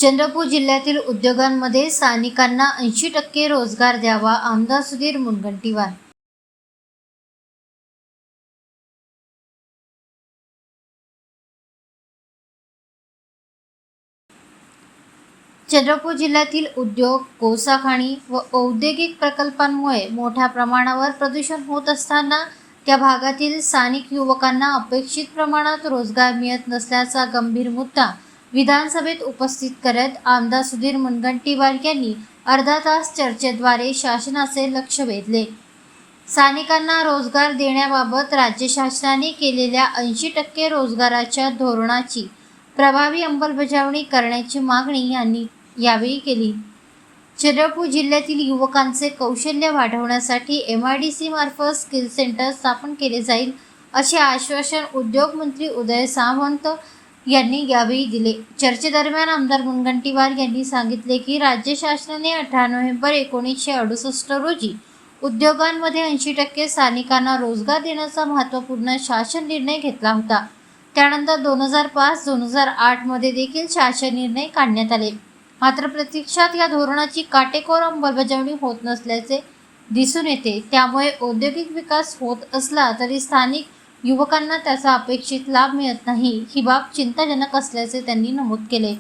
चंद्रपूर जिल्ह्यातील उद्योगांमध्ये स्थानिकांना 80% रोजगार द्यावा, आमदार सुधीर मुनगंटीवार. चंद्रपूर जिल्ह्यातील उद्योग, कोळसा खाणी व औद्योगिक प्रकल्पांमुळे मोठ्या प्रमाणावर प्रदूषण होत असताना त्या भागातील स्थानिक युवकांना अपेक्षित प्रमाणात रोजगार मिळत नसल्याचा गंभीर मुद्दा विधानसभेत उपस्थित करत आमदार सुधीर मुनगंटीवार यांनी अर्धा तास चर्चेद्वारे शासनाचे लक्ष वेधले. स्थानिकांना रोजगार देण्याबाबत राज्य शासनाने केलेल्या 80% रोजगाराच्या धोरणाची प्रभावी अंमलबजावणी करण्याची मागणी यांनी यावेळी केली. चंद्रपूर जिल्ह्यातील युवकांचे कौशल्य वाढवण्यासाठी MIDC मार्फत स्किल सेंटर स्थापन केले जाईल, असे आश्वासन उद्योग मंत्री उदय सामंत यांनी यावेळी दिले. चर्चेदरम्यान आमदार मुनगंटीवार यांनी सांगितले की राज्य शासनाने 18 नोव्हेंबर 1968 रोजी उद्योगांमध्ये 80% स्थानिकांना रोजगार देण्याचा महत्त्वपूर्ण शासन निर्णय घेतला होता. त्यानंतर 2005-2008 मध्ये देखील शासन निर्णय काढण्यात आले. मात्र प्रत्यक्षात या धोरणाची काटेकोर अंमलबजावणी होत नसल्याचे दिसून येते. त्यामुळे औद्योगिक विकास होत असला तरी स्थानिक युवकांना त्याचा अपेक्षित लाभ मिळत नाही, ही बाब चिंताजनक असल्याचे त्यांनी नमूद केले.